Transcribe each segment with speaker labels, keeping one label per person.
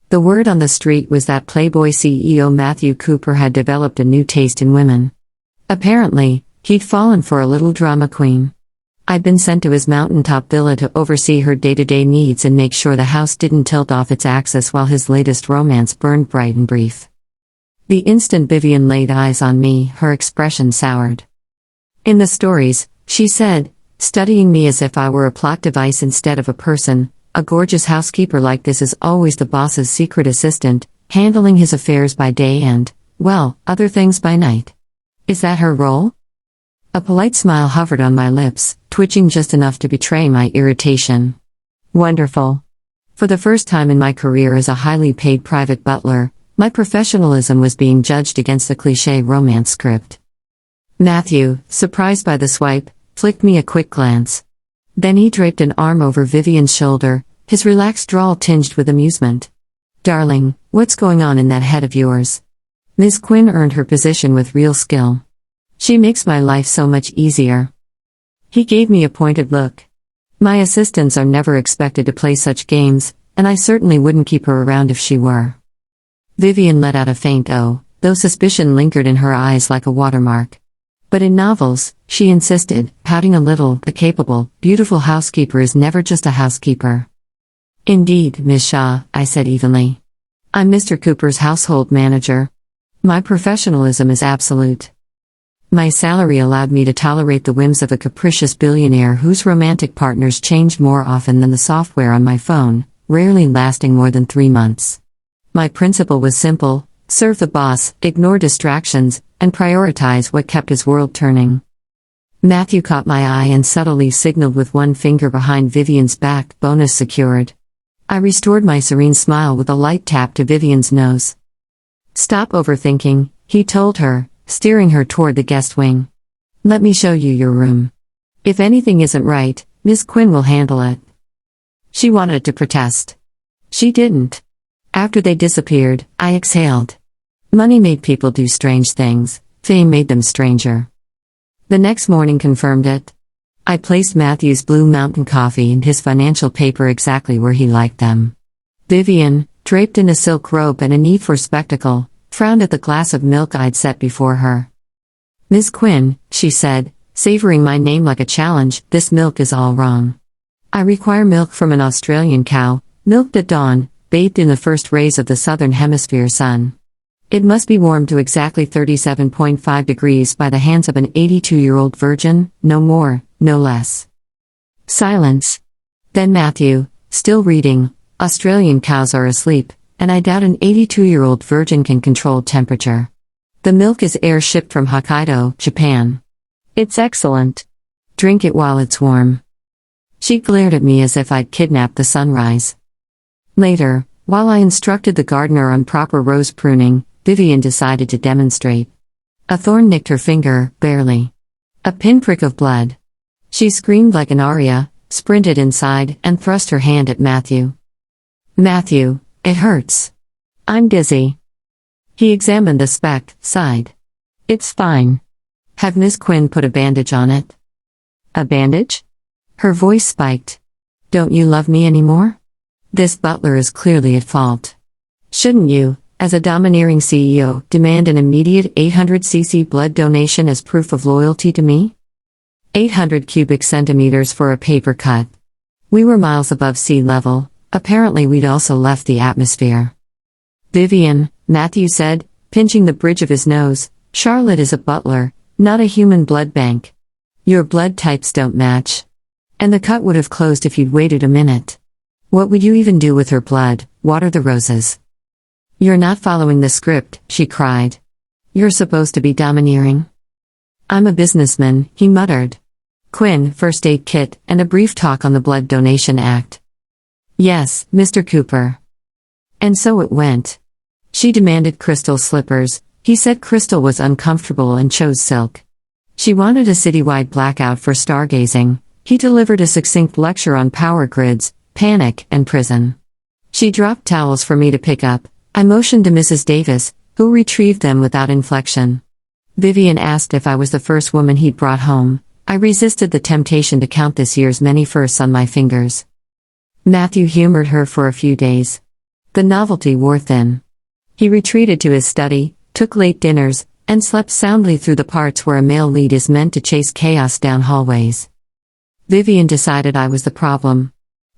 Speaker 1: The word on the street was that Playboy CEO Matthew Cooper had developed a new taste in women. Apparently, he'd fallen for a little drama queen. I'd been sent to his mountaintop villa to oversee her day-to-day needs and make sure the house didn't tilt off its axis while his latest romance burned bright and brief. The instant Vivian laid eyes on me, her expression soured. In the stories, she said, studying me as if I were a plot device instead of a person, a gorgeous housekeeper like this is always the boss's secret assistant, handling his affairs by day and, well, other things by night. Is that her role? A polite smile hovered on my lips, twitching just enough to betray my irritation. Wonderful. For the first time in my career as a highly paid private butler, my professionalism was being judged against a cliché romance script. Matthew, surprised by the swipe, flicked me a quick glance. Then he draped an arm over Vivian's shoulder, his relaxed drawl tinged with amusement. Darling, what's going on in that head of yours? Ms. Quinn earned her position with real skill. She makes my life so much easier. He gave me a pointed look. My assistants are never expected to play such games, and I certainly wouldn't keep her around if she were. Vivian let out a faint "oh," though suspicion lingered in her eyes like a watermark. But in novels, she insisted, pouting a little, the capable, beautiful housekeeper is never just a housekeeper. Indeed, Miss Shaw, I said evenly. I'm Mr. Cooper's household manager. My professionalism is absolute. My salary allowed me to tolerate the whims of a capricious billionaire whose romantic partners changed more often than the software on my phone, rarely lasting more than 3 months. My principle was simple: serve the boss, ignore distractions, and prioritize what kept his world turning. Matthew caught my eye and subtly signaled with one finger behind Vivian's back, bonus secured. I restored my serene smile with a light tap to Vivian's nose. Stop overthinking, he told her, steering her toward the guest wing. Let me show you your room. If anything isn't right, Miss Quinn will handle it. She wanted to protest. She didn't. After they disappeared, I exhaled. Money made people do strange things, fame made them stranger. The next morning confirmed it. I placed Matthew's Blue Mountain coffee and his financial paper exactly where he liked them. Vivian, draped in a silk robe and a knee for spectacle, frowned at the glass of milk I'd set before her. Miss Quinn, she said, savoring my name like a challenge, this milk is all wrong. I require milk from an Australian cow, milked at dawn, bathed in the first rays of the southern hemisphere sun. It must be warmed to exactly 37.5 degrees by the hands of an 82-year-old virgin, no more, no less. Silence. Then Matthew, still reading, Australian cows are asleep, and I doubt an 82-year-old virgin can control temperature. The milk is air-shipped from Hokkaido, Japan. It's excellent. Drink it while it's warm. She glared at me as if I'd kidnapped the sunrise. Later, while I instructed the gardener on proper rose pruning, Vivian decided to demonstrate. A thorn nicked her finger, barely. A pinprick of blood. She screamed like an aria, sprinted inside, and thrust her hand at Matthew. Matthew, it hurts. I'm dizzy. He examined the speck, sighed. It's fine. Have Miss Quinn put a bandage on it? A bandage? Her voice spiked. Don't you love me anymore? This butler is clearly at fault. Shouldn't you, as a domineering CEO, demand an immediate 800cc blood donation as proof of loyalty to me? 800 cubic centimeters for a paper cut. We were miles above sea level. Apparently we'd also left the atmosphere. Vivian, Matthew said, pinching the bridge of his nose, Charlotte is a butler, not a human blood bank. Your blood types don't match. And the cut would have closed if you'd waited a minute. What would you even do with her blood? Water the roses. You're not following the script, she cried. You're supposed to be domineering. I'm a businessman, he muttered. Quinn, first aid kit, and a brief talk on the Blood Donation Act. Yes, Mr. Cooper. And so it went. She demanded crystal slippers, he said crystal was uncomfortable and chose silk. She wanted a citywide blackout for stargazing, he delivered a succinct lecture on power grids, panic, and prison. She dropped towels for me to pick up. I motioned to Mrs. Davis, who retrieved them without inflection. Vivian asked if I was the first woman he'd brought home. I resisted the temptation to count this year's many firsts on my fingers. Matthew humored her for a few days. The novelty wore thin. He retreated to his study, took late dinners, and slept soundly through the parts where a male lead is meant to chase chaos down hallways. Vivian decided I was the problem.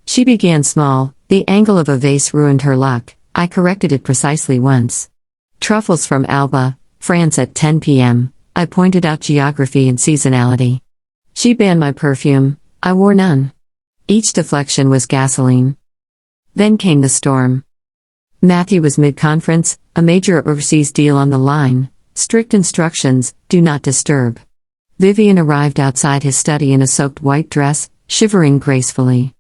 Speaker 1: She began small. The angle of a vase ruined her luck. I corrected it precisely once. Truffles from Alba, France at 10 p.m. I pointed out geography and seasonality. She banned my perfume. I wore none. Each deflection was gasoline. Then came the storm. Matthew was mid-conference, a major overseas deal on the line. Strict instructions, do not disturb. Vivian arrived outside his study in a soaked white dress, shivering gracefully.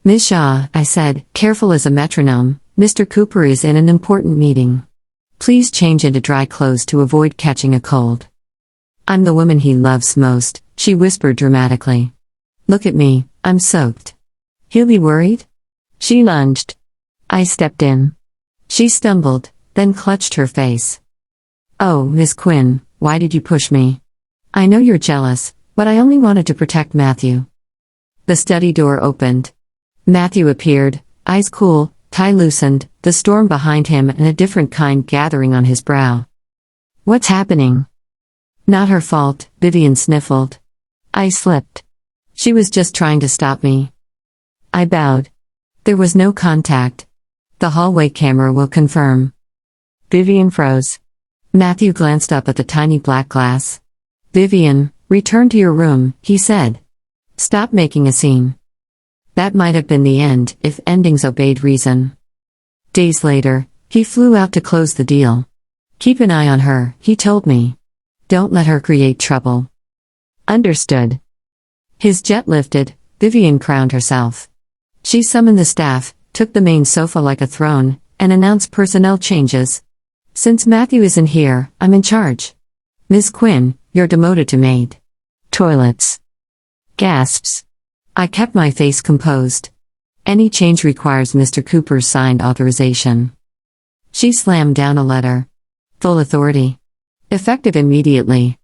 Speaker 1: Miss Shaw, I said, careful as a metronome, Mr. Cooper is in an important meeting. Please change into dry clothes to avoid catching a cold. I'm the woman he loves most, she whispered dramatically. Look at me, I'm soaked. He'll be worried? She lunged. I stepped in. She stumbled, then clutched her face. Oh, Miss Quinn, why did you push me? I know you're jealous, but I only wanted to protect Matthew. The study door opened. Matthew appeared, eyes cool, tie loosened, the storm behind him and a different kind gathering on his brow. What's happening? Not her fault, Vivian sniffled. I slipped. She was just trying to stop me. I bowed. There was no contact. The hallway camera will confirm. Vivian froze. Matthew glanced up at the tiny black glass. Vivian, return to your room, he said. Stop making a scene. That might have been the end, if endings obeyed reason. Days later, he flew out to close the deal. Keep an eye on her, he told me. Don't let her create trouble. Understood. His jet lifted, Vivian crowned herself. She summoned the staff, took the main sofa like a throne, and announced personnel changes. Since Matthew isn't here, I'm in charge. Miss Quinn, you're demoted to maid. Toilets. Gasps. I kept my face composed. Any change requires Mr. Cooper's signed authorization. She slammed down a letter. Full authority. Effective immediately.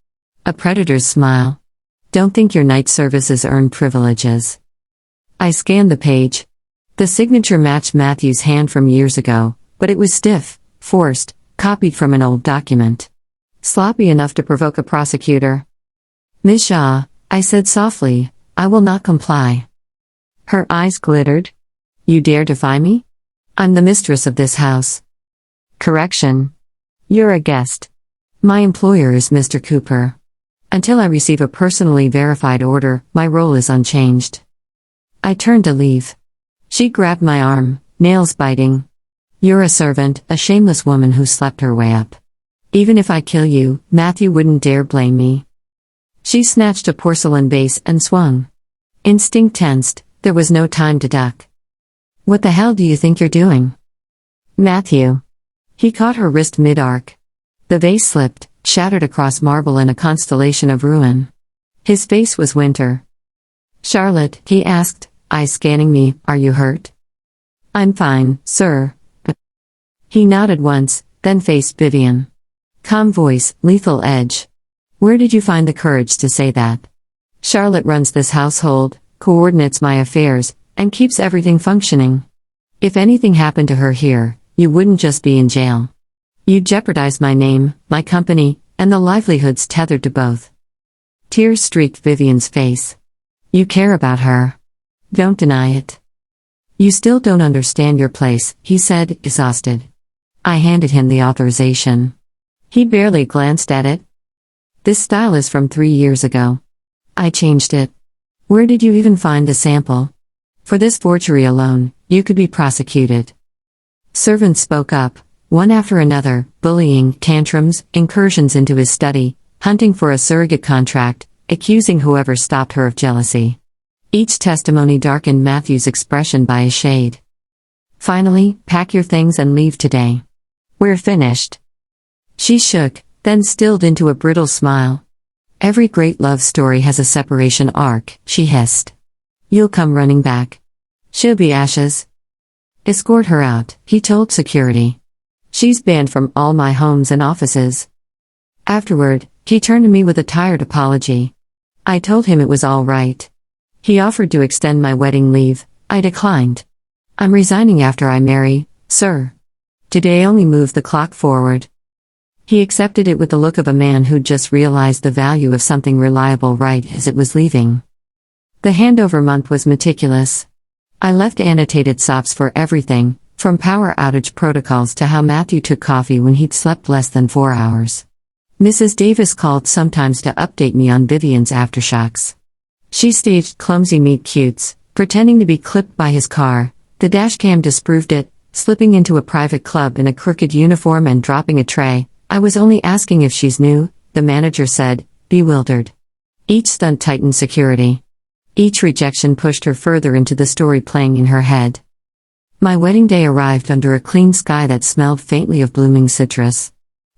Speaker 1: A predator's smile. Don't think your night services earn privileges. I scanned the page. The signature matched Matthew's hand from years ago, but it was stiff, forced, copied from an old document. Sloppy enough to provoke a prosecutor. Miss Shaw, I said softly, I will not comply. Her eyes glittered. You dare defy me? I'm the mistress of this house. Correction. You're a guest. My employer is Mr. Cooper. Until I receive a personally verified order, my role is unchanged. I turned to leave. She grabbed my arm, nails biting. You're a servant, a shameless woman who slept her way up. Even if I kill you, Matthew wouldn't dare blame me. She snatched a porcelain vase and swung. Instinct tensed, there was no time to duck. What the hell do you think you're doing? Matthew. He caught her wrist mid-arc. The vase slipped, shattered across marble in a constellation of ruin. His face was winter. Charlotte, he asked, eyes scanning me, are you hurt? I'm fine, sir. He nodded once, then faced Vivian. Calm voice, lethal edge. Where did you find the courage to say that? Charlotte runs this household, coordinates my affairs, and keeps everything functioning. If anything happened to her here, you wouldn't just be in jail. You'd jeopardize my name, my company, and the livelihoods tethered to both. Tears streaked Vivian's face. You care about her. Don't deny it. You still don't understand your place, he said, exhausted. I handed him the authorization. He barely glanced at it. This style is from 3 years ago. I changed it. Where did you even find the sample? For this forgery alone, you could be prosecuted. Servants spoke up, one after another, bullying, tantrums, incursions into his study, hunting for a surrogate contract, accusing whoever stopped her of jealousy. Each testimony darkened Matthew's expression by a shade. Finally, pack your things and leave today. We're finished. She shook, then stilled into a brittle smile. Every great love story has a separation arc, she hissed. You'll come running back. She'll be ashes. Escort her out, he told security. She's banned from all my homes and offices. Afterward, he turned to me with a tired apology. I told him it was all right. He offered to extend my wedding leave. I declined. I'm resigning after I marry, Sir. Today only move the clock forward. He accepted it with the look of a man who'd just realized the value of something reliable right as it was leaving. The handover month was meticulous. I left annotated SOPs for everything, from power outage protocols to how Matthew took coffee when he'd slept less than 4 hours. Mrs. Davis called sometimes to update me on Vivian's aftershocks. She staged clumsy meet-cutes, pretending to be clipped by his car. The dashcam disproved it, slipping into a private club in a crooked uniform and dropping a tray. I was only asking if she's new, the manager said, bewildered. Each stunt tightened security. Each rejection pushed her further into the story playing in her head. My wedding day arrived under a clean sky that smelled faintly of blooming citrus.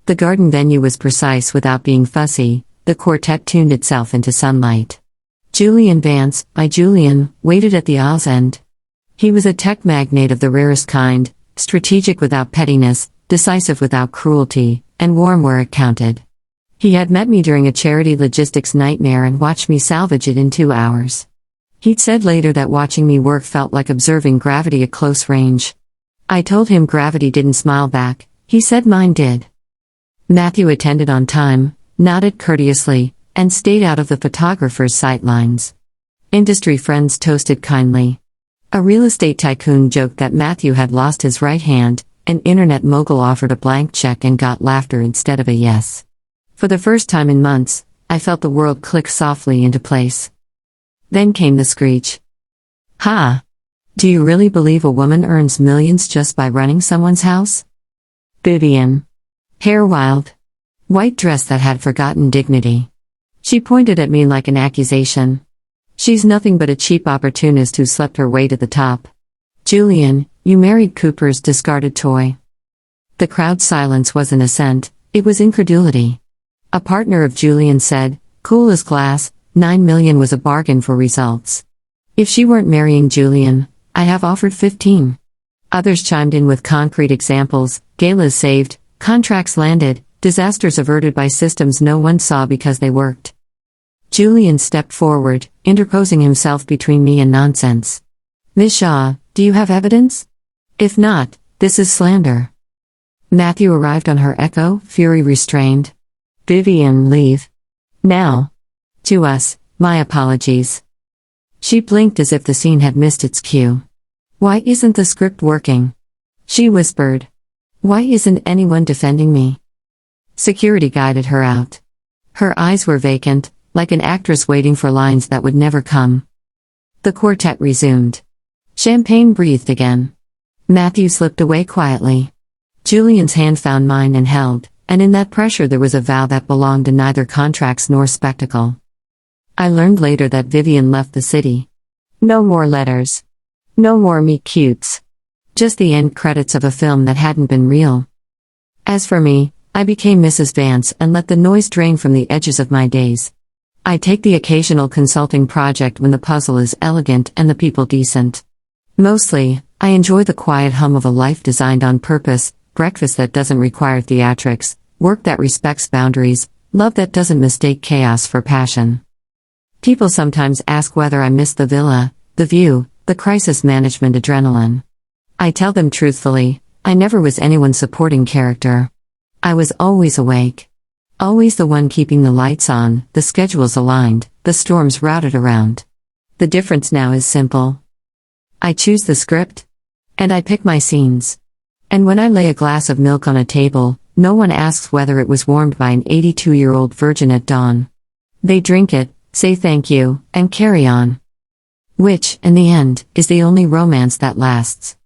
Speaker 1: The garden venue was precise without being fussy. The quartet tuned itself into sunlight. Julian Vance, my Julian, waited at the aisle's end. He was a tech magnate of the rarest kind, strategic without pettiness, decisive without cruelty, and warm where it counted. He had met me during a charity logistics nightmare and watched me salvage it in 2 hours. He'd said later that watching me work felt like observing gravity at close range. I told him gravity didn't smile back. He said mine did. Matthew attended on time, nodded courteously, and stayed out of the photographer's sightlines. Industry friends toasted kindly. A real estate tycoon joked that Matthew had lost his right hand. An internet mogul offered a blank check and got laughter instead of a yes. For the first time in months, I felt the world click softly into place. Then came the screech. Ha! Do you really believe a woman earns millions just by running someone's house? Vivian. Hair wild. White dress that had forgotten dignity. She pointed at me like an accusation. She's nothing but a cheap opportunist who slept her way to the top. Julian, you married Cooper's discarded toy. The crowd's silence wasn't assent, it was incredulity. A partner of Julian said, cool as glass, 9 million was a bargain for results. If she weren't marrying Julian, I have offered 15. Others chimed in with concrete examples, galas saved, contracts landed, disasters averted by systems no one saw because they worked. Julian stepped forward, interposing himself between me and nonsense. Ms. Shaw, do you have evidence? If not, this is slander. Matthew arrived on her echo, fury restrained. Vivian, leave. Now. To us, my apologies. She blinked as if the scene had missed its cue. Why isn't the script working? She whispered. Why isn't anyone defending me? Security guided her out. Her eyes were vacant, like an actress waiting for lines that would never come. The quartet resumed. Champagne breathed again. Matthew slipped away quietly. Julian's hand found mine and held, and in that pressure there was a vow that belonged to neither contracts nor spectacle. I learned later that Vivian left the city. No more letters. No more meet-cutes. Just the end credits of a film that hadn't been real. As for me, I became Mrs. Vance and let the noise drain from the edges of my days. I take the occasional consulting project when the puzzle is elegant and the people decent. Mostly, I enjoy the quiet hum of a life designed on purpose, breakfast that doesn't require theatrics, work that respects boundaries, love that doesn't mistake chaos for passion. People sometimes ask whether I miss the villa, the view, the crisis management adrenaline. I tell them truthfully, I never was anyone's supporting character. I was always awake. Always the one keeping the lights on, the schedules aligned, the storms routed around. The difference now is simple. I choose the script. And I pick my scenes. And when I lay a glass of milk on a table, no one asks whether it was warmed by an 82-year-old virgin at dawn. They drink it, say thank you, and carry on. Which, in the end, is the only romance that lasts.